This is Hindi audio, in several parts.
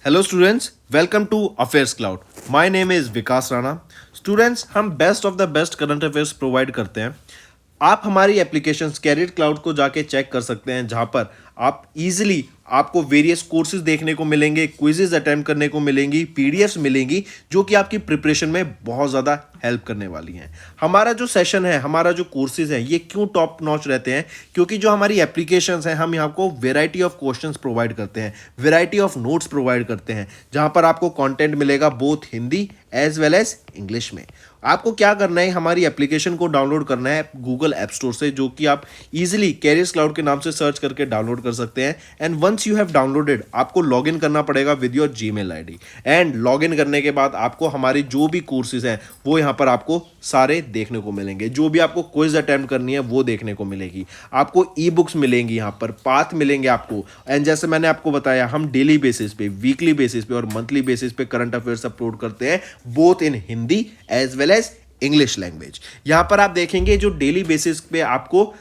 Hello students, welcome to Affairs Cloud. My name is Vikas Rana. Students, हम best of the best current affairs provide करते हैं। आप हमारी एप्लीकेशन कैरियर क्लाउड को जाके चेक कर सकते हैं, जहां पर आप इजीली आपको वेरियस कोर्सेज देखने को मिलेंगे, क्विजेज अटेम्प्ट करने को मिलेंगी, पीडीएफ्स मिलेंगी जो कि आपकी प्रिपरेशन में बहुत ज़्यादा हेल्प करने वाली हैं। हमारा जो सेशन है, हमारा जो कोर्सेज है, ये क्यों टॉप नॉच रहते हैं? क्योंकि जो हमारी एप्लीकेशंस हैं, हम यहाँ को वेराइटी ऑफ क्वेश्चंस प्रोवाइड करते हैं, वेराइटी ऑफ नोट्स प्रोवाइड करते हैं, जहां पर आपको कंटेंट मिलेगा both Hindi as well as English में। आपको क्या करना है, हमारी एप्लीकेशन को डाउनलोड करना है गूगल ऐप स्टोर से, जो कि आप इजीली कैरियर्स क्लाउड के नाम से सर्च करके डाउनलोड कर सकते हैं। And once you have downloaded, आपको लॉगिन करना पड़ेगा with your Gmail ID. And login करने के बाद आपको हमारी जो भी कोर्सेज हैं वो यहाँ पर आपको सारे देखने को मिलेंगे। जो भी आपको क्विज अटेम्प्ट करनी है वो देखने को मिलेगी। आपको ई बुक्स मिलेंगी, यहाँ पर पाथ मिलेंगे आपको। एंड जैसे मैंने आपको बताया, हम डेली बेसिस पे, वीकली बेसिस पे और मंथली बेसिस पे करंट अफेयर्स अपलोड करते हैं, both in Hindi as well as English language. यहां पर आप देखेंगे जो डेली बेसिस पे आपको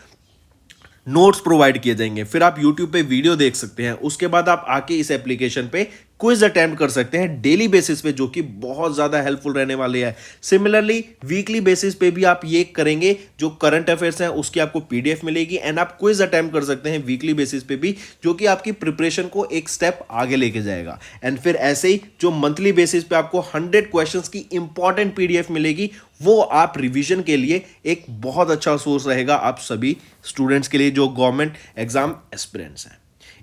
नोट्स प्रोवाइड किए जाएंगे, फिर आप यूट्यूब पे वीडियो देख सकते हैं, उसके बाद आप आके इस एप्लीकेशन पे क्विज अटेम्प्ट कर सकते हैं डेली बेसिस पे, जो कि बहुत ज़्यादा हेल्पफुल रहने वाले हैं। सिमिलरली वीकली बेसिस पे भी आप ये करेंगे, जो करंट अफेयर्स हैं उसकी आपको पीडीएफ मिलेगी एंड आप क्विज अटेम्प्ट कर सकते हैं वीकली बेसिस पे भी, जो कि आपकी प्रिपरेशन को एक स्टेप आगे लेके जाएगा। एंड फिर ऐसे ही जो मंथली बेसिस पे आपको 100 क्वेश्चंस की इंपॉर्टेंट पीडीएफ मिलेगी, वो आप रिवीजन के लिए एक बहुत अच्छा सोर्स रहेगा आप सभी स्टूडेंट्स के लिए जो गवर्नमेंट एग्जाम एस्पिरेंट्स हैं।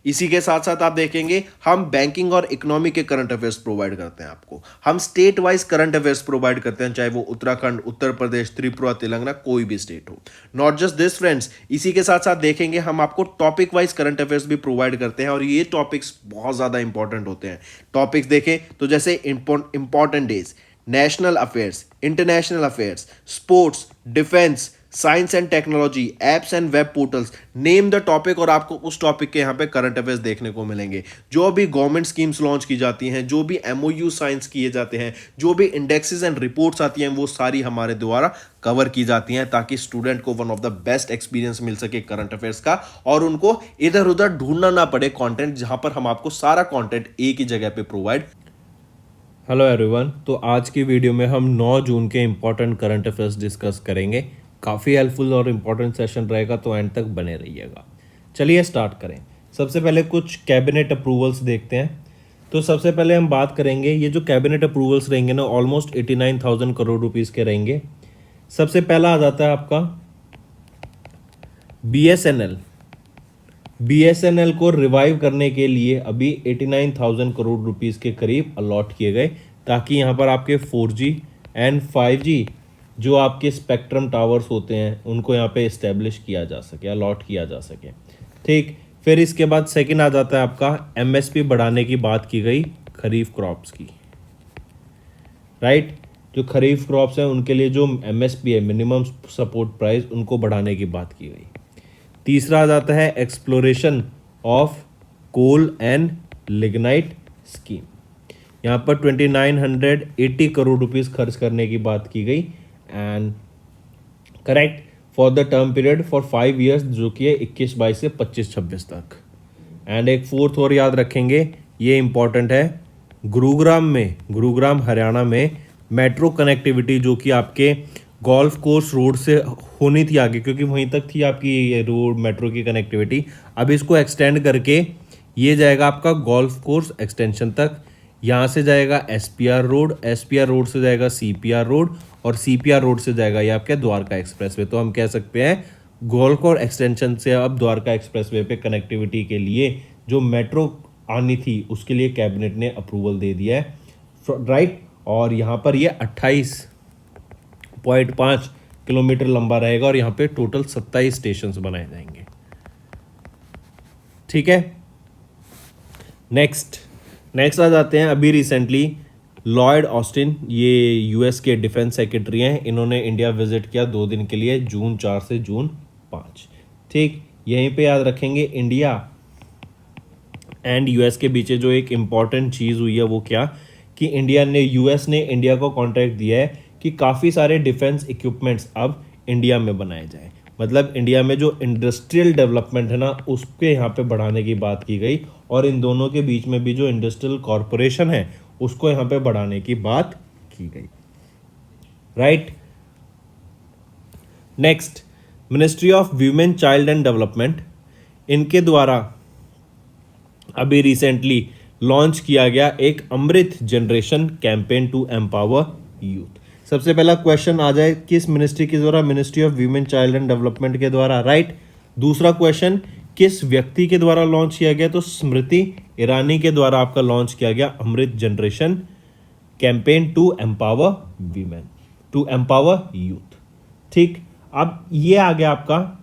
इसी के साथ साथ आप देखेंगे, हम बैंकिंग और इकोनॉमी के करंट अफेयर्स प्रोवाइड करते हैं आपको। हम state wise current affairs provide करते हैं, चाहे वो उत्तराखंड, उत्तर प्रदेश, त्रिपुरा, तेलंगाना, कोई भी स्टेट हो। नॉट जस्ट दिस फ्रेंड्स, इसी के साथ साथ देखेंगे हम आपको टॉपिक वाइज करंट अफेयर्स भी प्रोवाइड करते हैं, और ये टॉपिक्स बहुत ज़्यादा इंपॉर्टेंट होते हैं। टॉपिक्स देखें तो जैसे important days, national affairs, international affairs, sports, defence, science and technology, apps and web portals, name the topic, और आपको उस टॉपिक के यहाँ पे करंट अफेयर्स देखने को मिलेंगे। जो भी गवर्नमेंट स्कीम्स लॉन्च की जाती हैं, जो भी एमओयू साइंस किए जाते हैं, जो भी इंडेक्सेस एंड रिपोर्ट्स आती हैं, वो सारी हमारे द्वारा कवर की जाती हैं, ताकि स्टूडेंट को one of the best experience मिल सके करंट अफेयर्स का, और उनको इधर उधर ढूंढना ना पड़े कंटेंट, जहां पर हम आपको सारा कंटेंट एक ही जगह पे प्रोवाइड। हेलो एवरीवन, तो आज की वीडियो में हम 9 जून के इम्पोर्टेंट करंट अफेयर्स डिस्कस करेंगे। काफ़ी हेल्पफुल और इम्पोर्टेंट सेशन रहेगा, तो एंड तक बने रहिएगा। चलिए स्टार्ट करें। सबसे पहले कुछ कैबिनेट अप्रूवल्स देखते हैं। तो सबसे पहले हम बात करेंगे, ये जो कैबिनेट अप्रूवल्स रहेंगे ना, ऑलमोस्ट 89,000 करोड़ रुपीज़ के रहेंगे। सबसे पहला आ जाता है आपका बीएसएनएल को रिवाइव करने के लिए अभी 89,000 करोड़ रुपीस के करीब अलॉट किए गए, ताकि यहाँ पर आपके 4G एंड 5G जो आपके स्पेक्ट्रम टावर्स होते हैं उनको यहाँ पे इस्टेब्लिश किया जा सके, अलॉट किया जा सके। ठीक, फिर इसके बाद सेकंड आ जाता है आपका एमएसपी बढ़ाने की बात की गई खरीफ क्रॉप्स की। राइट, जो खरीफ क्रॉप्स हैं उनके लिए जो एमएसपी है, मिनिमम सपोर्ट प्राइस, उनको बढ़ाने की बात की गई। तीसरा आ जाता है exploration of coal and lignite scheme. यहाँ पर 2980 करोड़ रुपीस खर्च करने की बात की गई, and correct, for the term period for 5 years, जो कि है 21-22 से 25-26 तक। एंड एक फोर्थ और याद रखेंगे, ये इंपॉर्टेंट है, गुरुग्राम हरियाणा में मेट्रो कनेक्टिविटी, जो कि आपके गोल्फ कोर्स रोड से होनी थी आगे, क्योंकि वहीं तक थी आपकी ये रोड मेट्रो की कनेक्टिविटी। अब इसको एक्सटेंड करके ये जाएगा आपका गोल्फ कोर्स एक्सटेंशन तक। यहाँ से जाएगा एसपीआर रोड से जाएगा सीपीआर रोड, और सीपीआर रोड से जाएगा ये आपके द्वारका एक्सप्रेस वे। तो हम कह सकते हैं गोल्फ कोर्स एक्सटेंशन से अब द्वारका एक्सप्रेस वे पे कनेक्टिविटी के लिए जो मेट्रो आनी थी, उसके लिए कैबिनेट ने अप्रूवल दे दिया है। राइट, और यहाँ पर ये 28.5 किलोमीटर लंबा रहेगा, और यहाँ पे टोटल 27 स्टेशंस बनाए जाएंगे। ठीक है, नेक्स्ट आ जाते हैं, अभी रिसेंटली लॉयड ऑस्टिन, ये यूएस के डिफेंस सेक्रेटरी हैं, इन्होंने इंडिया विजिट किया 2 दिन के लिए, जून 4 से जून 5। ठीक, यहीं पे याद रखेंगे, इंडिया एंड यूएस के बीच जो एक इम्पॉर्टेंट चीज़ हुई है वो क्या, कि यूएस ने इंडिया को कॉन्ट्रैक्ट दिया है कि काफ़ी सारे डिफेंस इक्विपमेंट्स अब इंडिया में बनाए जाए। मतलब इंडिया में जो इंडस्ट्रियल डेवलपमेंट है ना उसके यहाँ पे बढ़ाने की बात की गई, और इन दोनों के बीच में भी जो इंडस्ट्रियल कॉरपोरेशन है उसको यहाँ पे बढ़ाने की बात की गई, right. Next, ministry of women child and development, इनके द्वारा अभी रिसेंटली लॉन्च किया गया एक Amrit generation campaign to empower youth. सबसे पहला क्वेश्चन आ जाए, किस मिनिस्ट्री के द्वारा? Ministry of women child and development के द्वारा, राइट। दूसरा क्वेश्चन, किस व्यक्ति के द्वारा लॉन्च किया गया? तो स्मृति ईरानी के द्वारा आपका लॉन्च किया गया Amrit generation campaign to empower women, to empower youth, ठीक। अब ये आ गया आपका,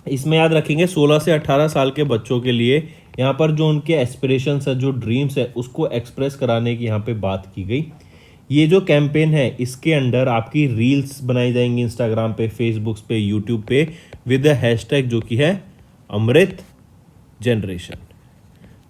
इसमें याद रखेंगे 16 से 18 साल के बच्चों के लिए यहाँ पर जो उनके एस्पिरेशंस है, जो ड्रीम्स है, उसको एक्सप्रेस कराने की यहाँ पे बात की गई। ये जो कैंपेन है इसके अंडर आपकी रील्स बनाई जाएंगी इंस्टाग्राम पे, फेसबुक पे, यूट्यूब पे विद द हैशटैग जो कि है अमृत जनरेशन,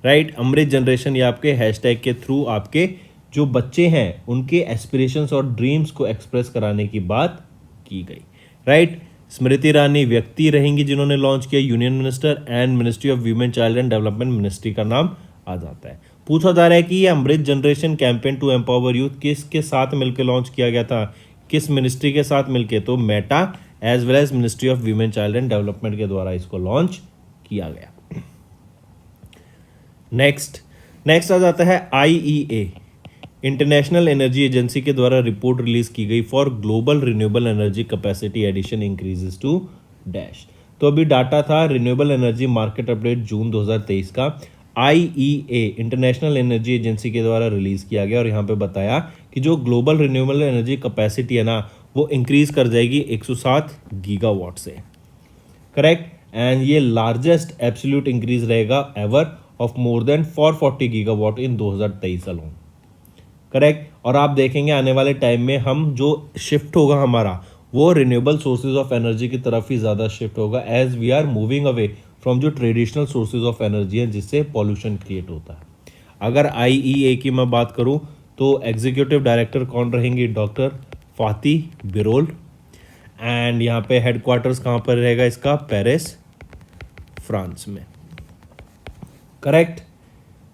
राइट। अमृत जनरेशन, ये आपके हैशटैग के थ्रू आपके जो बच्चे हैं उनके एस्पिरेशंस और ड्रीम्स को एक्सप्रेस कराने की बात की गई, राइट। स्मृति ईरानी व्यक्ति रहेंगी जिन्होंने लॉन्च किया, union minister, and ministry of women child and development ministry का नाम आ जाता है। पूछा जा रहा है कि ये Amrit generation campaign to empower youth किसके साथ मिलकर लॉन्च किया गया था, किस मिनिस्ट्री के साथ मिलकर? तो Meta as well as ministry of women child and development के द्वारा इसको लॉन्च किया गया। नेक्स्ट आ जाता है IEA, इंटरनेशनल एनर्जी एजेंसी के द्वारा रिपोर्ट रिलीज की गई for global renewable energy capacity addition increases to dash. तो अभी डाटा था renewable energy market update June 2023 का, IEA इंटरनेशनल एनर्जी एजेंसी के द्वारा रिलीज किया गया, और यहाँ पे बताया कि जो ग्लोबल रिन्यूएबल एनर्जी कैपेसिटी है ना वो इंक्रीज कर जाएगी 107 गीगावाट से, करेक्ट। एंड ये लार्जेस्ट एब्सोल्यूट इंक्रीज रहेगा ever of more than 440 gigawatt in 2023 alone, correct. और आप देखेंगे आने वाले टाइम में हम जो शिफ्ट होगा हमारा वो रिन्यूएबल सोर्सेज ऑफ एनर्जी की तरफ ही ज़्यादा शिफ्ट होगा, as we are moving away from जो ट्रेडिशनल सोर्सेज ऑफ एनर्जी है जिससे पॉल्यूशन क्रिएट होता है। अगर IEA की मैं बात करूं तो एग्जीक्यूटिव डायरेक्टर कौन रहेंगे? डॉक्टर फाती बिरोल, एंड यहाँ पे हेडक्वार्टर्स कहाँ पर रहेगा इसका? पेरिस, फ्रांस में, करेक्ट।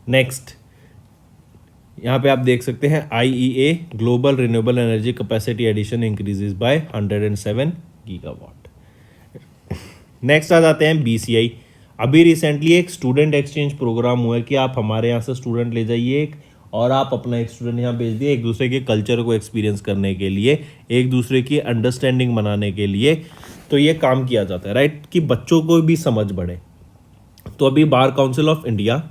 नेक्स्ट, यहाँ पे आप देख सकते हैं IEA global renewable energy capacity addition increases by 107 gigawatt. Next आ जाते हैं BCI। अभी रिसेंटली एक स्टूडेंट एक्सचेंज प्रोग्राम हुआ है कि आप हमारे यहाँ से स्टूडेंट ले जाइए एक, और आप अपना एक स्टूडेंट यहाँ भेज दिए एक दूसरे के कल्चर को एक्सपीरियंस करने के लिए, एक दूसरे की अंडरस्टैंडिंग बनाने के लिए। तो ये काम किया जाता है, राइट, कि बच्चों को भी समझ बढ़े। तो अभी Bar council of India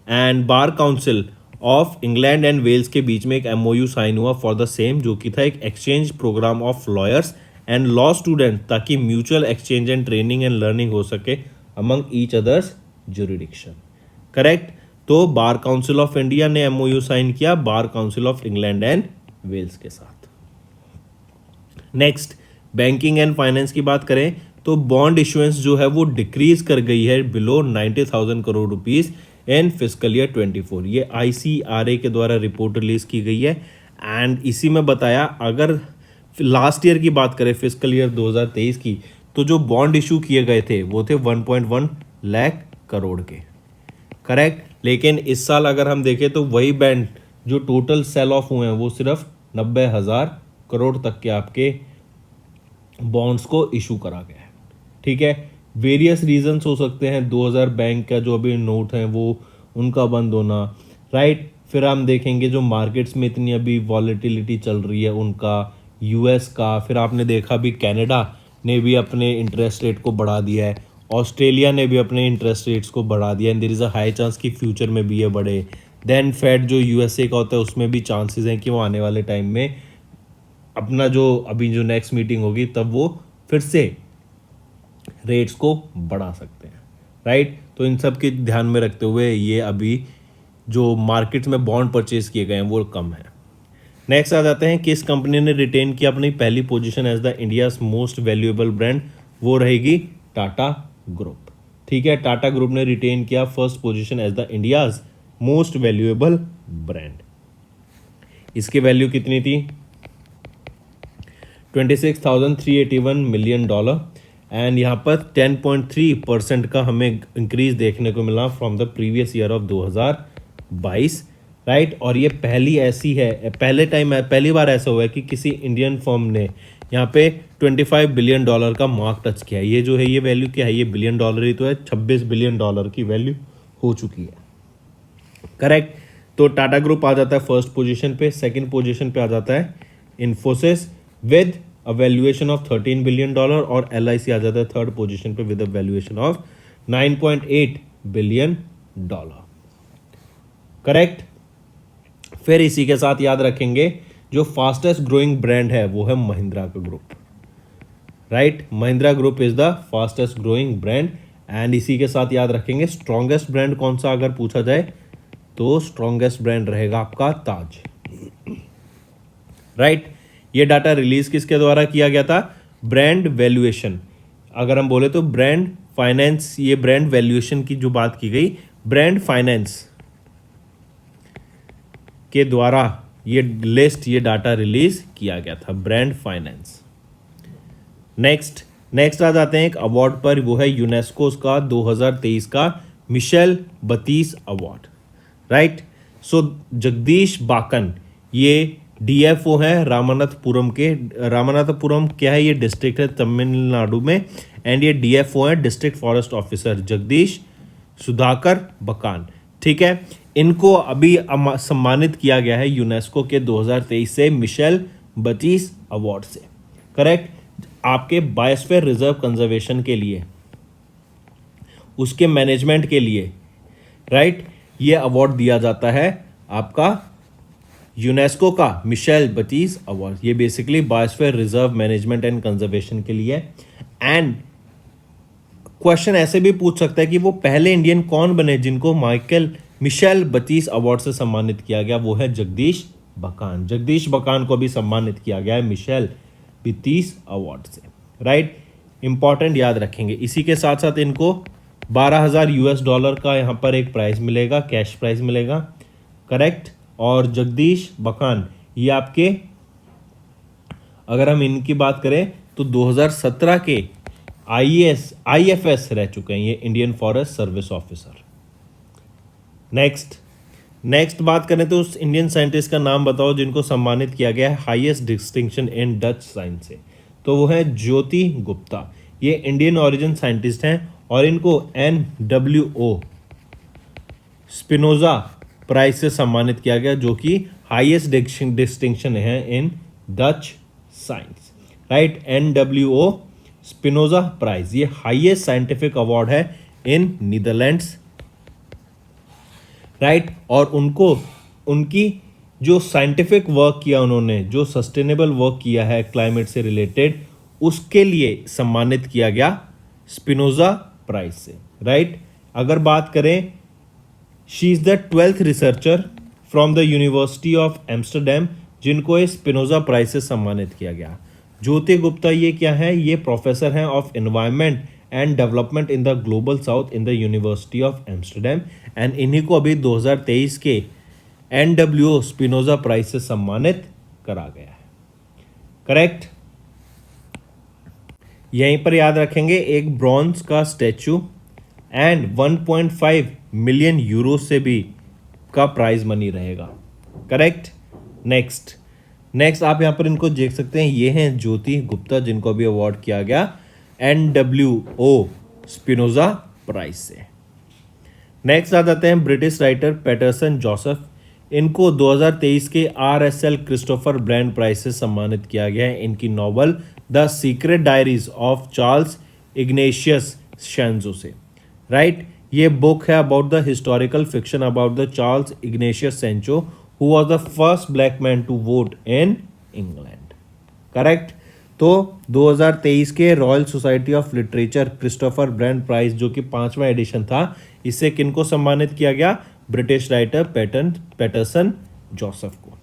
and Bar council of England and Wales के बीच में एक MOU साइन हुआ फॉर द सेम, जो कि था एक exchange program of lawyers and law student, ताकि mutual exchange and training and learning हो सके among each others jurisdiction, correct. तो बार काउंसिल ऑफ इंडिया ने MOU साइन किया bar council of England and Wales के साथ। नेक्स्ट, बैंकिंग एंड फाइनेंस की बात करें तो बॉन्ड इशुएंस जो है वो डिक्रीज कर गई है below 90,000 crore rupees in fiscal year 24। ये ICRA के द्वारा रिपोर्ट रिलीज की गई है, एंड इसी में बताया अगर लास्ट ईयर की बात करें फिस्कल ईयर 2023 की, तो जो बॉन्ड इशू किए गए थे वो थे 1.1 लाख करोड़ के, करेक्ट। लेकिन इस साल अगर हम देखें तो वही बैंड जो टोटल सेल ऑफ हुए हैं वो सिर्फ 90,000 करोड़ तक के आपके बॉन्ड्स को इशू करा गया है, ठीक है। वेरियस रीजंस हो सकते हैं, 2000 बैंक का जो अभी नोट है वो उनका बंद होना, राइट। फिर हम देखेंगे जो मार्केट्स में इतनी अभी वॉलेटिलिटी चल रही है उनका, US का, फिर आपने देखा भी कनाडा ने भी अपने इंटरेस्ट रेट को बढ़ा दिया है, ऑस्ट्रेलिया ने भी अपने इंटरेस्ट रेट्स को बढ़ा दिया है, there is a high chance कि फ्यूचर में भी ये बढ़े। देन फेड जो USA का होता है उसमें भी चांसेस हैं कि वो आने वाले टाइम में अपना जो अभी जो नेक्स्ट मीटिंग होगी तब वो फिर से रेट्स को बढ़ा सकते हैं, राइट। तो इन सब के ध्यान में रखते हुए ये अभी जो मार्केट में बॉन्ड परचेज किए गए हैं वो कम है। नेक्स्ट आ जाते हैं किस कंपनी ने रिटेन किया अपनी पहली position as the India's most valuable brand, वो रहेगी टाटा ग्रुप, ठीक है। टाटा ग्रुप ने रिटेन किया first position as the India's most valuable brand. इसकी वैल्यू कितनी थी? $26,381 मिलियन, एंड यहाँ पर 10.3% का हमें इंक्रीज देखने को मिला from the previous year of 2022, right. और ये पहली बार ऐसा हुआ है कि किसी इंडियन फर्म ने यहाँ पे $25 बिलियन का मार्क टच किया है। ये जो है ये वैल्यू क्या है, ये बिलियन डॉलर ही तो है, $26 बिलियन की वैल्यू हो चुकी है, करेक्ट। तो टाटा ग्रुप आ जाता है फर्स्ट पोजीशन पे। सेकंड पोजीशन पे आ जाता है Infosys with a valuation of $13 billion, और LIC आ जाता है थर्ड पोजीशन पे with a valuation of $9.8 billion, correct. फिर इसी के साथ याद रखेंगे जो फास्टेस्ट ग्रोइंग ब्रांड है वो है महिंद्रा का group, right. Mahindra group is the fastest growing brand. And इसी के साथ याद रखेंगे स्ट्रॉन्गेस्ट ब्रांड कौन सा अगर पूछा जाए तो स्ट्रॉन्गेस्ट ब्रांड रहेगा आपका ताज, राइट। ये डाटा रिलीज किसके द्वारा किया गया था, ब्रांड वैल्यूएशन। अगर हम बोले तो ब्रांड फाइनेंस, ये ब्रांड वैल्यूएशन की जो बात की गई, ब्रांड फाइनेंस के द्वारा ये लिस्ट, ये डाटा रिलीज किया गया था, ब्रांड फाइनेंस। नेक्स्ट आ जाते हैं एक अवार्ड पर, वो है यूनेस्को का 2023 का मिशेल बतीस अवार्ड, राइट। सो जगदीश बाकन ये DFO है रामनाथपुरम के। रामनाथपुरम क्या है, ये डिस्ट्रिक्ट है तमिलनाडु में, एंड ये DFO है district forest officer Jagdish Sudhakar Bakan, ठीक है। इनको अभी सम्मानित किया गया है यूनेस्को के 2023 से मिशेल बतीस अवार्ड से, करेक्ट। आपके बायोस्फीयर रिजर्व कंजर्वेशन के लिए, उसके मैनेजमेंट के लिए, राइट, ये अवार्ड दिया जाता है आपका यूनेस्को का मिशेल बतीस अवार्ड। ये basically biosphere reserve management and conservation के लिए। एंड क्वेश्चन ऐसे भी पूछ सकता है कि वो पहले इंडियन कौन बने जिनको मिशेल बतीस अवार्ड से सम्मानित किया गया, वो है जगदीश बकान। जगदीश बकान को भी सम्मानित किया गया है मिशेल बतीस अवार्ड से, राइट। इंपॉर्टेंट याद रखेंगे। इसी के साथ साथ इनको $12,000 का यहाँ पर एक प्राइज मिलेगा, कैश प्राइज मिलेगा, करेक्ट। और जगदीश बकान ये आपके, अगर हम इनकी बात करें तो 2017 के IFS रह चुके हैं, ये Indian forest service officer. Next बात करें तो उस इंडियन साइंटिस्ट का नाम बताओ जिनको सम्मानित किया गया है highest distinction in Dutch science से, तो वो है ज्योति गुप्ता। ये इंडियन ओरिजिन साइंटिस्ट हैं और इनको NWO स्पिनोजा प्राइज से सम्मानित किया गया, जो कि हाईएस्ट डिस्टिंक्शन है in Dutch science, right. NWO Spinoza prize ये हाईएस्ट साइंटिफिक अवार्ड है इन नीदरलैंड्स, राइट। और उनको उनकी जो साइंटिफिक वर्क किया उन्होंने, जो सस्टेनेबल वर्क किया है क्लाइमेट से रिलेटेड, उसके लिए सम्मानित किया गया स्पिनोजा प्राइज से, राइट। अगर बात करें, she is the 12th researcher from the university of Amsterdam जिनको इस स्पिनोजा प्राइज से सम्मानित किया गया। ज्योति गुप्ता ये क्या है, ये प्रोफेसर हैं of environment and development in the global south in the university of Amsterdam, and इन्हीं को अभी 2023 के NWO स्पिनोजा प्राइज से सम्मानित करा गया है, करेक्ट। यहीं पर याद रखेंगे एक ब्रॉन्ज का स्टैचू एंड 1.5 मिलियन यूरो से भी का प्राइज मनी रहेगा, करेक्ट। नेक्स्ट आप यहां पर इनको देख सकते हैं, ये हैं ज्योति गुप्ता जिनको भी अवार्ड किया गया NWO स्पिनोजा प्राइज से। नेक्स्ट आ जाते हैं ब्रिटिश राइटर पैटरसन जोसेफ। इनको 2023 के RSL क्रिस्टोफर ब्रांड प्राइज से सम्मानित किया गया है इनकी novel the secret diaries of Charles Ignatius Sancho से, राइट। ये बुक है about the historical fiction about the Charles Ignatius Sancho who was the first black man to vote in England, correct. तो 2023 के Royal Society of Literature Christopher Bland prize जो कि 5वां एडिशन था, इससे किनको सम्मानित किया गया, ब्रिटिश राइटर पैटरसन जोसेफ को।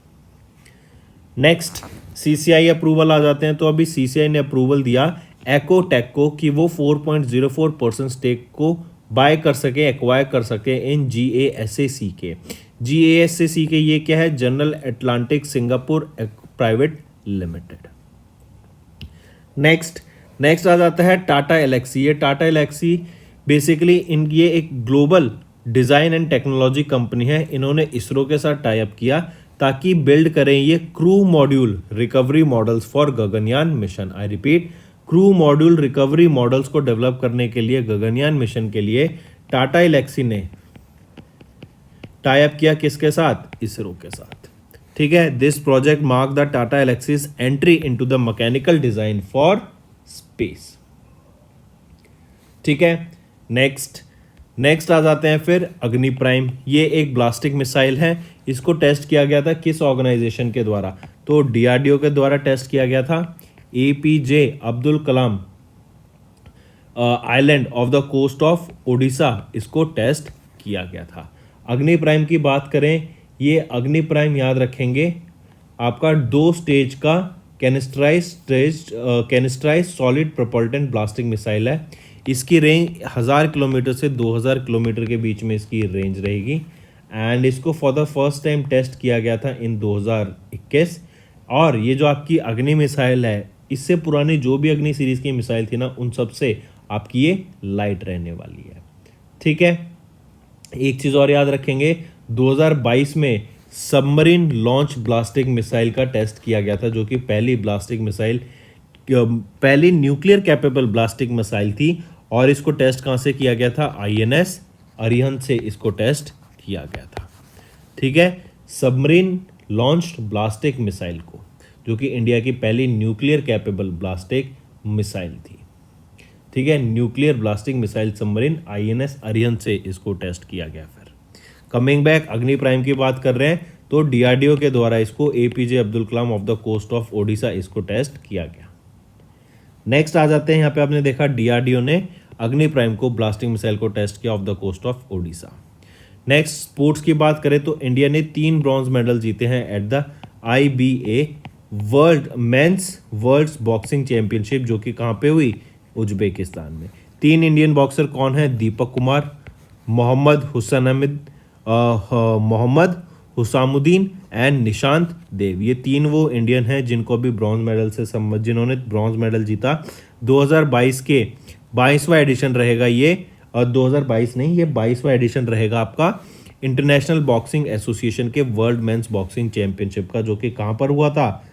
नेक्स्ट CCI अप्रूवल आ जाते हैं। तो अभी CCI ने अप्रूवल दिया एकोटेक को कि वो 4.04% स्टेक को बाय कर सके, एक्वायर कर सके इन GASAC के। GASAC के ये क्या है, General Atlantic Singapore private limited. Next आ जाता है टाटा एलेक्सी। ये टाटा एलेक्सी बेसिकली ये एक global design and technology company है। इन्होंने इसरो के साथ टाई अप किया ताकि बिल्ड करें ये crew module recovery models for Gaganyaan mission. I repeat, crew module recovery models को डेवलप करने के लिए गगनयान मिशन के लिए टाटा एलेक्सी ने टाई अप किया किसके साथ? इसरो के साथ। ठीक है, this project mark the Tata Elxsi's entry into the mechanical design for space. ठीक है, नेक्स्ट आ जाते हैं फिर अग्नि प्राइम। ये एक ब्लास्टिक मिसाइल है। इसको टेस्ट किया गया था किस ऑर्गेनाइजेशन के द्वारा? तो डीआरडीओ के द्वारा टेस्ट किया गया था। APJ Abdul Kalam island off the coast off Odisha इसको टेस्ट किया गया था। अग्नि प्राइम की बात करें, ये अग्नि प्राइम याद रखेंगे आपका 2 स्टेज का कैनिस्ट्राइज सॉलिड प्रोपल्टेंट ब्लास्टिक मिसाइल है। इसकी रेंज 1000 किलोमीटर से 2000 किलोमीटर के बीच में इसकी रेंज रहेगी। एंड इसको for the first time test किया गया था इन 2021। और ये जो आपकी अग्नि मिसाइल है, इससे पुरानी जो भी अग्नि सीरीज की मिसाइल थी ना, उन सब से आपकी ये लाइट रहने वाली है। ठीक है, एक चीज़ और याद रखेंगे, 2022 में सबमरीन लॉन्च ब्लास्टिक मिसाइल का टेस्ट किया गया था, जो कि पहली ब्लास्टिक मिसाइल, पहली न्यूक्लियर कैपेबल ब्लास्टिक मिसाइल थी। और इसको टेस्ट कहाँ से किया गया था? आईएनएस अरिहंत से इसको टेस्ट किया गया था। ठीक है, सबमरीन लॉन्च्ड ब्लास्टिक मिसाइल को, जो कि इंडिया की पहली न्यूक्लियर कैपेबल ब्लास्टिक मिसाइल थी। ठीक है, nuclear ballistic missile submarine INS Arihant से इसको टेस्ट किया गया। फिर कमिंग बैक अग्नि प्राइम की बात कर रहे हैं, तो डीआरडीओ के द्वारा इसको APJ Abdul Kalam off the coast off Odisha इसको टेस्ट किया गया। नेक्स्ट आ जाते हैं, यहाँ पे आपने देखा डीआरडीओ ने अग्नि प्राइम को ब्लास्टिक मिसाइल को टेस्ट किया off the coast off Odisha. Next sports की बात करें तो इंडिया ने 3 ब्रॉन्ज मेडल जीते हैं eight the IBA world boxing championship, जो कि कहाँ पे हुई? उज्बेकिस्तान में। 3 इंडियन बॉक्सर कौन है? दीपक कुमार, मोहम्मद हुसामुद्दीन एंड निशांत देव। ये 3 वो इंडियन हैं जिनको भी ब्रॉन्ज मेडल से जिन्होंने ब्रॉन्ज मेडल जीता। 2022 के 22वां एडिशन रहेगा ये, और 2022 नहीं, ये 22वां एडिशन रहेगा आपका इंटरनेशनल बॉक्सिंग एसोसिएशन के वर्ल्ड मेंस बॉक्सिंग चैंपियनशिप का, जो कि कहाँ पर हुआ था?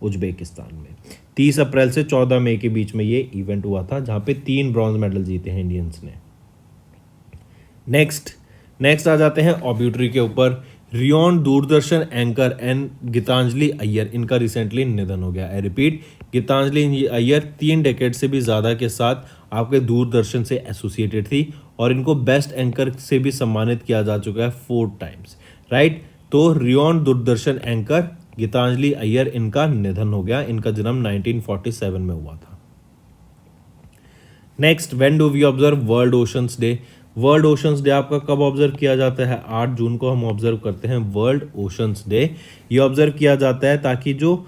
उज्बेकिस्तान में। 30 अप्रैल से 14 मई के बीच में ये इवेंट हुआ था, जहाँ पे 3 ब्रॉन्ज मेडल जीते हैं इंडियंस ने। नेक्स्ट आ जाते हैं ऑब्यूटरी के ऊपर। रियोन दूरदर्शन एंकर एंड गीतांजलि अय्यर, इनका रिसेंटली निधन हो गया। I repeat, Geetanjali Iyer 3 decade से भी ज़्यादा के साथ आपके दूरदर्शन से एसोसिएटेड थी, और इनको बेस्ट एंकर से भी सम्मानित किया जा चुका है 4 टाइम्स। राइट, तो रियोन दूरदर्शन एंकर गीतांजलि अय्यर, इनका निधन हो गया। इनका जन्म 1947 में हुआ था। Next, when do we observe world oceans day? World oceans day आपका कब ऑब्जर्व किया जाता है? 8 जून को हम ऑब्जर्व करते हैं वर्ल्ड ओशंस डे। ये ऑब्जर्व किया जाता है ताकि जो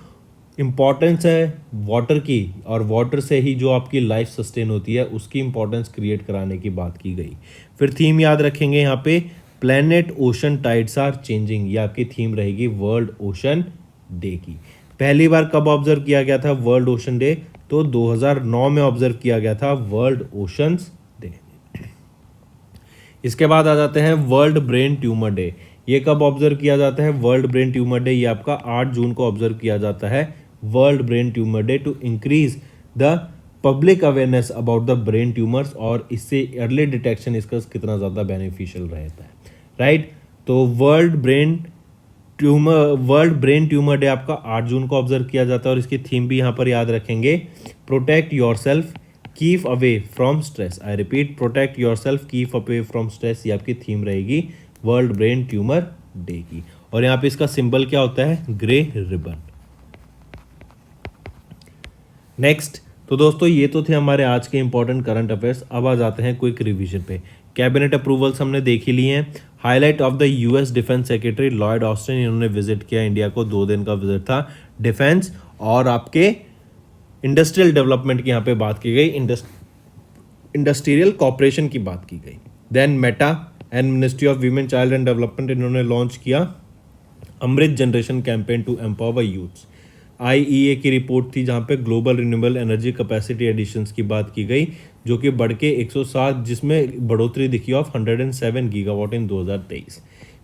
इम्पॉर्टेंस है वाटर की, और वाटर से ही जो आपकी लाइफ सस्टेन होती है, उसकी इम्पॉर्टेंस क्रिएट कराने की बात की गई। फिर थीम याद रखेंगे यहाँ पे, planet ocean tides are changing. ये आपकी थीम रहेगी वर्ल्ड ओशन डे की। पहली बार कब ऑब्जर्व किया गया था वर्ल्ड ओशन डे? तो 2009 में ऑब्जर्व किया गया था वर्ल्ड ओशंस डे। इसके बाद आ जाते हैं वर्ल्ड ब्रेन ट्यूमर डे। ये कब ऑब्जर्व किया जाता है वर्ल्ड ब्रेन ट्यूमर डे? ये आपका 8 जून को ऑब्जर्व किया जाता है world brain tumour day, to increase the public awareness about the brain tumours, और इससे अर्ली डिटेक्शन इसका कितना ज़्यादा बेनिफिशियल रहता है। राइट, तो वर्ल्ड ब्रेन ट्यूमर डे आपका 8 जून को ऑब्जर्व किया जाता है, और इसकी थीम भी यहाँ पर याद रखेंगे, protect your self keep away from stress. I repeat, protect your self keep away from stress, ये आपकी थीम रहेगी वर्ल्ड ब्रेन ट्यूमर डे की। और यहाँ पे इसका सिंबल क्या होता है? Grey ribbon. नेक्स्ट, तो दोस्तों ये तो थे हमारे आज के इंपॉर्टेंट करंट अफेयर्स। अब आ जाते हैं क्विक रिवीजन पे। कैबिनेट अप्रूवल्स हमने देख ही लिए हैं। Highlight of the US defence secretary Lloyd Austin, इन्होंने विजिट किया इंडिया को, 2 दिन का विजिट था। डिफेंस और आपके इंडस्ट्रियल डेवलपमेंट की यहाँ पे बात की गई, इंडस्ट्रियल कॉपरेशन की बात की गई। Then Meta and ministry of women child and development, इन्होंने लॉन्च किया Amrit generation campaign to empower youths. IEA की रिपोर्ट थी जहाँ पे global renewable energy capacity additions की बात की गई जो कि बढ़ के 107, जिसमें बढ़ोतरी दिखी ऑफ 107 गीगावाट इन 2023।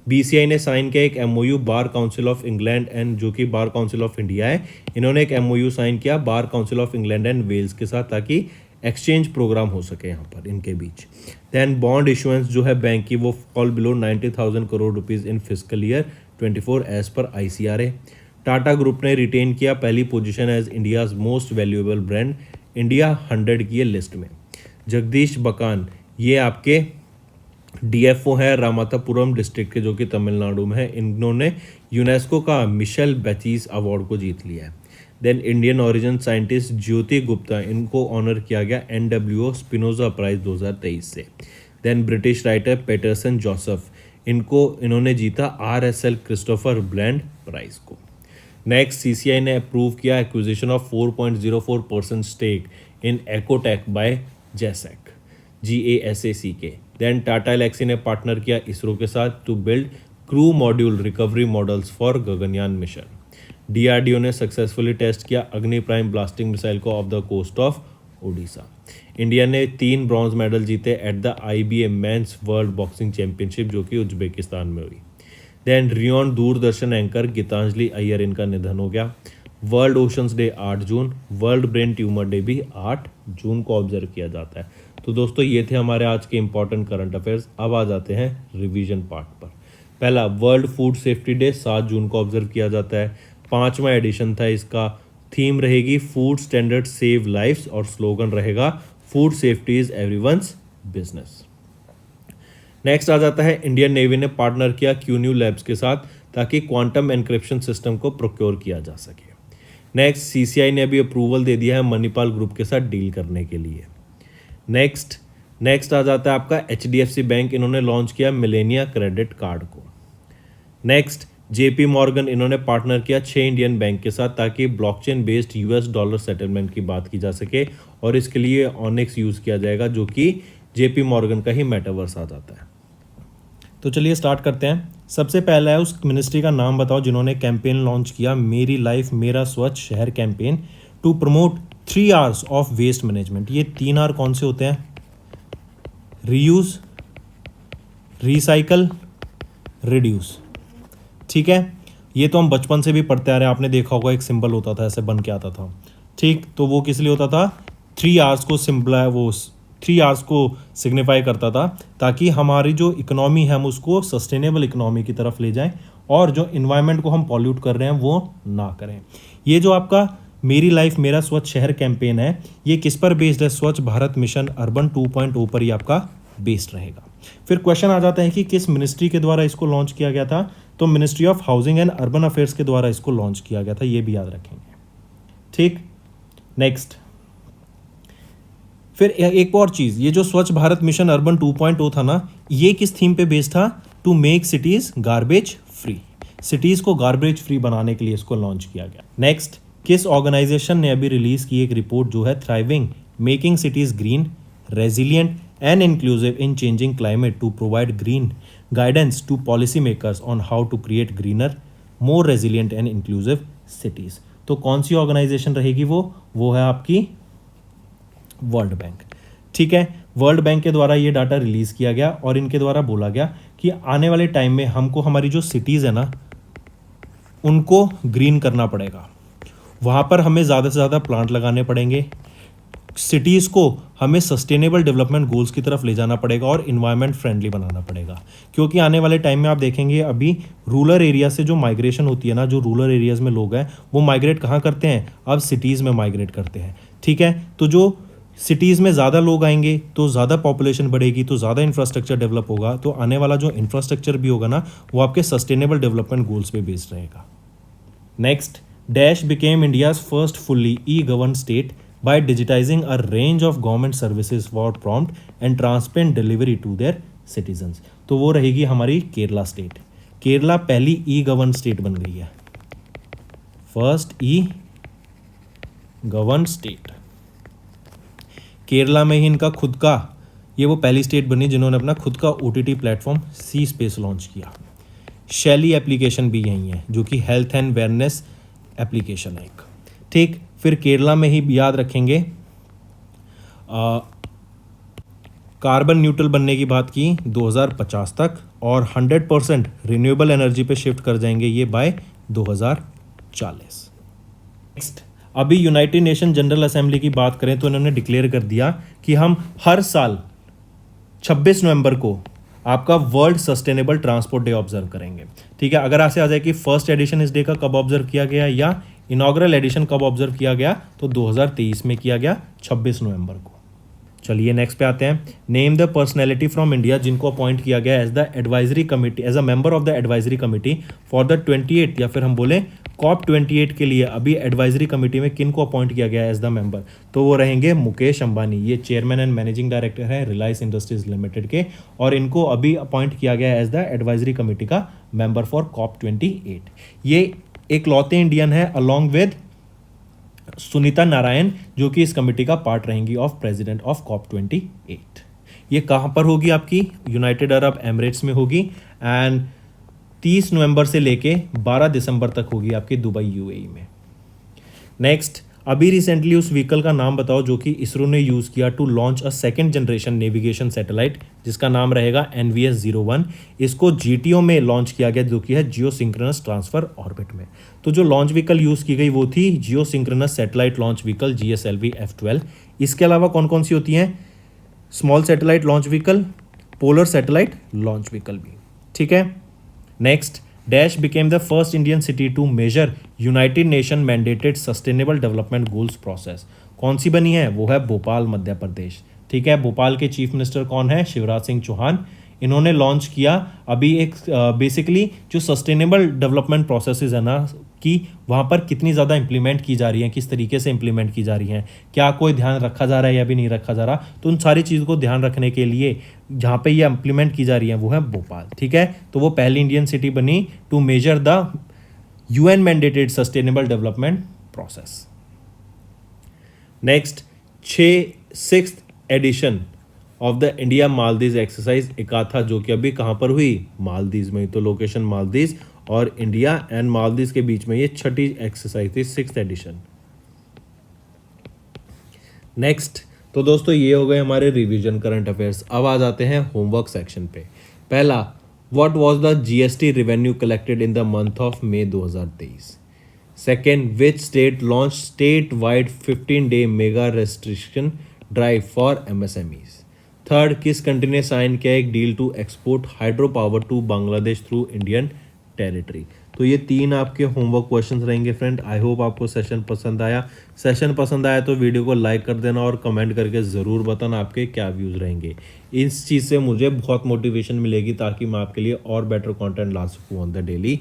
BCI ने साइन किया एक MOU bar council of England and, जो कि बार काउंसिल ऑफ इंडिया है, इन्होंने एक MOU साइन किया bar council of England and Wales के साथ ताकि एक्सचेंज प्रोग्राम हो सके यहाँ पर इनके बीच। देन बॉन्ड इशुएंस जो है बैंक की वो fall below 90,000 crore rupees in physical year 24 as per ICRA। Tata group ने रिटेन किया पहली position as India's most valuable brand India 100 की लिस्ट में। जगदीश बकान ये आपके DFO है रामातापुरम डिस्ट्रिक्ट के, जो कि तमिलनाडु में है। इन्होंने यूनेस्को का मिशेल बेचीज अवार्ड को जीत लिया है। देन Indian origin scientist Jyoti Gupta, इनको ऑनर किया गया NWO स्पिनोजा प्राइज 2023 से। Then British writer Paterson Joseph, इन्होंने जीता RSL क्रिस्टोफर ब्लैंड प्राइज को। नेक्स्ट CCI ने अप्रूव किया एक्विजिशन ऑफ 4.04% स्टेक इन एकोटेक बाय जैसैक GASACK। देन टाटा एलेक्सी ने पार्टनर किया इसरो के साथ to build crew module recovery models for Gaganyaan mission. DRDO ने सक्सेसफुली टेस्ट किया अग्नि प्राइम ब्लास्टिंग मिसाइल को off the coast off Odisha. India ने 3 ब्रॉन्ज मेडल जीते at the IBA men's world boxing championship, जो कि उज्बेकिस्तान में हुई। देन रियॉन दूरदर्शन एंकर गीतांजलि अय्यर, इनका निधन हो गया। World oceans day 8 June, world brain tumour day भी 8 जून को ऑब्जर्व किया जाता है। तो दोस्तों ये थे हमारे आज के इंपॉर्टेंट करंट अफेयर्स। अब आ जाते हैं रिवीजन पार्ट पर। पहला, वर्ल्ड फूड सेफ्टी डे 7 जून को ऑब्जर्व किया जाता है। 5वां एडिशन था इसका। थीम रहेगी फूड स्टैंडर्ड सेव लाइफ्स और स्लोगन रहेगा food safety is everyone's business. Next आ जाता है इंडियन नेवी ने पार्टनर किया QNew लैब्स के साथ ताकि क्वांटम एनक्रिप्शन सिस्टम को प्रोक्योर किया जा सके। नेक्स्ट CCI ने अभी अप्रूवल दे दिया है मणिपाल ग्रुप के साथ डील करने के लिए। नेक्स्ट आ जाता है आपका HDFC बैंक, इन्होंने लॉन्च किया मिलेनिया क्रेडिट कार्ड को। नेक्स्ट JP मॉर्गन, इन्होंने पार्टनर किया 6 इंडियन बैंक के साथ ताकि blockchain based US dollar settlement की बात की जा सके और इसके लिए ऑनिक्स यूज़ किया जाएगा, जो कि JP मॉर्गन का ही मेटावर्स आ जाता है। तो चलिए स्टार्ट करते हैं। सबसे पहला है उस मिनिस्ट्री का नाम बताओ जिन्होंने कैंपेन लॉन्च किया मेरी लाइफ मेरा Swachh Shahar campaign to promote 3 Rs of waste management. ये 3 R कौन से होते हैं? Reuse, recycle, reduce. ठीक है, ये तो हम बचपन से भी पढ़ते आ रहे हैं। आपने देखा होगा एक सिंबल होता था, ऐसे बन के आता था। ठीक, तो वो किस लिए होता था? 3 Rs को वो 3 Rs को सिग्निफाई करता था ताकि हमारी जो इकोनॉमी है हम उसको सस्टेनेबल इकोनॉमी की तरफ ले जाएं और जो इन्वायरमेंट को हम पॉल्यूट कर रहे हैं वो ना करें। ये जो आपका मेरी लाइफ मेरा स्वच्छ शहर कैंपेन है, ये किस पर बेस्ड है? स्वच्छ भारत मिशन अर्बन 2.0 पर ही आपका बेस्ड रहेगा। फिर क्वेश्चन आ जाता है कि किस मिनिस्ट्री के द्वारा इसको लॉन्च किया गया था? तो ministry of housing and urban affairs के द्वारा इसको लॉन्च किया गया था, ये भी याद रखेंगे। ठीक, नेक्स्ट फिर एक और चीज़, ये जो स्वच्छ भारत मिशन अर्बन 2.0 था ना, ये किस थीम पे बेस्ड था? To make cities garbage free. Cities को गार्बेज फ्री बनाने के लिए इसको लॉन्च किया गया। नेक्स्ट, किस ऑर्गेनाइजेशन ने अभी रिलीज की एक रिपोर्ट जो है thriving making cities green resilient and inclusive in changing climate to provide green guidance to policy makers on how to create greener more resilient and inclusive cities. तो कौन सी ऑर्गेनाइजेशन रहेगी? वो है आपकी वर्ल्ड बैंक। ठीक है, वर्ल्ड बैंक के द्वारा ये डाटा रिलीज़ किया गया और इनके द्वारा बोला गया कि आने वाले टाइम में हमको हमारी जो सिटीज़ है ना उनको ग्रीन करना पड़ेगा। वहाँ पर हमें ज़्यादा से ज़्यादा प्लांट लगाने पड़ेंगे। सिटीज़ को हमें सस्टेनेबल डेवलपमेंट गोल्स की तरफ ले जाना पड़ेगा और इन्वायरमेंट फ्रेंडली बनाना पड़ेगा, क्योंकि आने वाले टाइम में आप देखेंगे अभी रूरल एरिया से जो माइग्रेशन होती है ना, जो रूरल एरियाज़ में लोग हैं वो माइग्रेट कहाँ करते हैं? अब सिटीज़ में माइग्रेट करते हैं। ठीक है, तो जो सिटीज़ में ज़्यादा लोग आएंगे तो ज़्यादा पॉपुलेशन बढ़ेगी तो ज़्यादा इंफ्रास्ट्रक्चर डेवलप होगा, तो आने वाला जो इंफ्रास्ट्रक्चर भी होगा ना वो आपके सस्टेनेबल डेवलपमेंट गोल्स पे बेस्ड रहेगा। Next, dash became India's first fully e govern state by digitizing a range of government services for prompt and transparent delivery to their citizens। तो वो रहेगी हमारी केरला स्टेट। केरला पहली ई-गवर्न स्टेट बन गई है, फर्स्ट ई-गवर्न स्टेट। केरला में ही इनका खुद का ये वो पहली स्टेट बनी जिन्होंने अपना खुद का OTT प्लेटफॉर्म सी स्पेस लॉन्च किया। शैली एप्लीकेशन भी यही है जो कि हेल्थ एंड वेलनेस एप्लीकेशन है एक। ठीक, फिर केरला में ही याद रखेंगे कार्बन न्यूट्रल बनने की बात की 2050 तक, और 100% रिन्यूएबल एनर्जी पे शिफ्ट कर जाएंगे ये बाय 2040। नेक्स्ट, अभी यूनाइटेड नेशन जनरल असेंबली की बात करें तो इन्होंने डिक्लेयर कर दिया कि हम हर साल 26 नवंबर को आपका world sustainable transport day observe करेंगे। ठीक है, अगर ऐसे आ जाए कि फर्स्ट एडिशन इस डे का कब ऑब्जर्व किया गया या इनॉग्रल एडिशन कब ऑब्जर्व किया गया, तो 2023 में किया गया 26 नवंबर को। चलिए नेक्स्ट पे आते हैं। Name the personality from India जिनको अपॉइंट किया गया as the advisory committee, as a member of the advisory committee for the 28, या फिर हम बोले COP 28 के लिए अभी एडवाइजरी कमिटी में किन को अपॉइंट किया गया एज द मेंबर, तो वो रहेंगे मुकेश अंबानी। ये चेयरमैन एंड मैनेजिंग डायरेक्टर है रिलायंस इंडस्ट्रीज लिमिटेड के, और इनको अभी अपॉइंट किया गया एज द एडवाइजरी कमिटी का मेंबर फॉर COP 28। ये एक लौते इंडियन है अलॉन्ग विद सुनीता नारायण, जो कि इस कमेटी का पार्ट रहेंगी ऑफ प्रेसिडेंट ऑफ COP 28। ये कहाँ पर होगी? आपकी यूनाइटेड अरब एमिरेट्स में होगी, एंड 30 नवंबर से लेके 12 दिसंबर तक होगी आपकी दुबई UAE में। नेक्स्ट, अभी रिसेंटली उस व्हीकल का नाम बताओ जो कि इसरो ने यूज़ किया to launch a second generation navigation satellite, जिसका नाम रहेगा NVS-01। इसको GTO में लॉन्च किया गया, जो कि है जियो सिंक्रोनस ट्रांसफर ऑर्बिट में। तो जो लॉन्च व्हीकल यूज़ की गई वो थी geosynchronous satellite launch vehicle GSLV F12। इसके अलावा कौन कौन सी होती हैं? Small satellite launch vehicle, polar satellite launch vehicle भी। ठीक है, next, dash became the first Indian city to major United Nation mandated sustainable development goals process. कौन सी बनी है? वो है भोपाल, मध्य प्रदेश। ठीक है, भोपाल के चीफ मिनिस्टर कौन है? शिवराज सिंह चौहान। इन्होंने लॉन्च किया अभी एक बेसिकली जो सस्टेनेबल डेवलपमेंट प्रोसेसेस है ना, कि वहाँ पर कितनी ज़्यादा इंप्लीमेंट की जा रही हैं, किस तरीके से इंप्लीमेंट की जा रही हैं, क्या कोई ध्यान रखा जा रहा है या भी नहीं रखा जा रहा, तो उन सारी चीज़ को ध्यान रखने के लिए जहाँ पे ये इंप्लीमेंट की जा रही है वो है भोपाल। ठीक है, तो वो पहली इंडियन सिटी बनी to major the UN mandated sustainable development process. Next, 6th edition of the India Maldives exercise Ekatha, जो कि अभी कहाँ पर हुई? मालदीव में। तो लोकेशन मालदीव और इंडिया एंड मालदीव के बीच में ये 6ठी एक्सरसाइज थी, 6th एडिशन। नेक्स्ट, तो दोस्तों ये हो गए हमारे रिवीजन करंट अफेयर्स। अब आ जाते हैं होमवर्क सेक्शन पे। पहला, what was the GST revenue collected in the month of May 2023? Second, which state launch state wide 15-day mega restriction drive for MSMEs? Third, किस कंट्री ने साइन किया एक deal to export hydro power to Bangladesh through Indian territory? तो ये 3 आपके होमवर्क क्वेश्चंस रहेंगे फ्रेंड। आई होप आपको सेशन पसंद आया। सेशन पसंद आया तो वीडियो को लाइक कर देना और कमेंट करके ज़रूर बताना आपके क्या व्यूज़ रहेंगे। इस चीज़ से मुझे बहुत मोटिवेशन मिलेगी ताकि मैं आपके लिए और बेटर कंटेंट ला सकूँ on the daily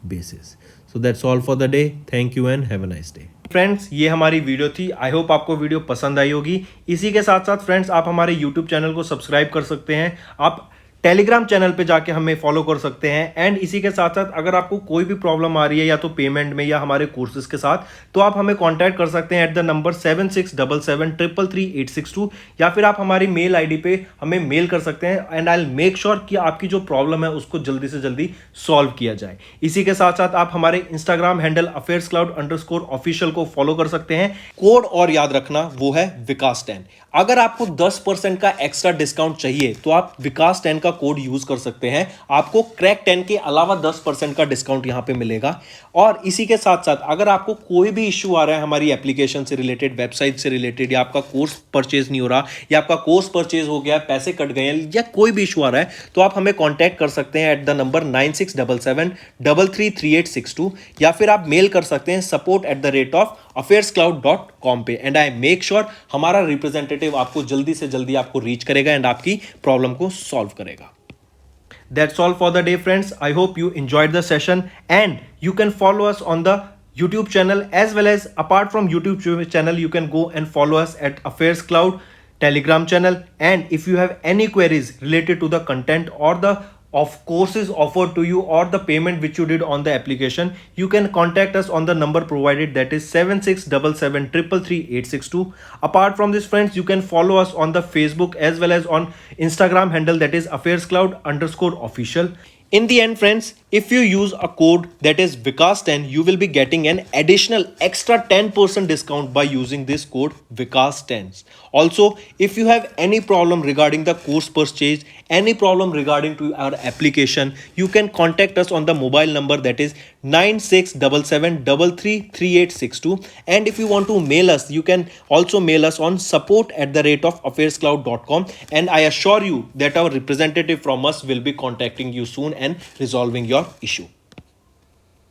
basis. So that's all for the day. Thank you and have a nice day. Friends, ये हमारी वीडियो थी। आई होप आपको वीडियो पसंद आई होगी। इसी के साथ साथ फ्रेंड्स, आप हमारे यूट्यूब चैनल को सब्सक्राइब कर सकते हैं, आप टेलीग्राम चैनल पे जाके हमें फॉलो कर सकते हैं, एंड इसी के साथ साथ अगर आपको कोई भी प्रॉब्लम आ रही है या तो पेमेंट में या हमारे कोर्सेज के साथ, तो आप हमें कांटेक्ट कर सकते हैं एट द नंबर 7677333862, या फिर आप हमारी मेल आईडी पे हमें मेल कर सकते हैं, and I will make sure कि आपकी जो प्रॉब्लम है उसको जल्दी से जल्दी सॉल्व किया जाए। इसी के साथ साथ आप हमारे इंस्टाग्राम हैंडल affairscloud_official को फॉलो कर सकते हैं। कोड और याद रखना, वो है विकास 10। अगर आपको 10% का एक्स्ट्रा डिस्काउंट चाहिए तो आप विकास 10 का कोड यूज कर सकते हैं, आपको क्रैक 10 के अलावा 10% का डिस्काउंट यहां पे मिलेगा। और इसी के साथ साथ अगर आपको कोई भी इश्यू आ रहा है हमारी एप्लीकेशन से रिलेटेड, वेबसाइट से रिलेटेड, या आपका कोर्स परचेज नहीं हो रहा, या आपका कोर्स परचेज हो गया, पैसे कट गए हैं, या कोई भी इशू आ रहा है, तो आप हमें कॉन्टैक्ट कर सकते हैं एट द नंबर 9677333862, या फिर आप मेल कर सकते हैं support@affairscloud.com पे, एंड आई मेक श्योर हमारा रिप्रेजेंटेटिव आपको जल्दी से जल्दी आपको रीच करेगा एंड आपकी प्रॉब्लम को सॉल्व करेगा। That's all for the day, friends. I hope you enjoyed the session, and you can follow us on the YouTube channel, as well as apart from YouTube channel, you can go and follow us at Affairs Cloud Telegram channel. And if you have any queries related to the content or the of courses offered to you or the payment which you did on the application, you can contact us on the number provided, that is 7677333862. Apart from this, friends, you can follow us on the Facebook as well as on Instagram handle, that is affairscloud_official. In the end, friends, if you use a code that is Vikas10, you will be getting an additional extra 10% discount by using this code Vikas10. Also, if you have any problem regarding the course purchase, any problem regarding to our application, you can contact us on the mobile number that is 9677333862. And if you want to mail us, you can also mail us on support@affairscloud.com, and I assure you that our representative from us will be contacting you soon and resolving your issue.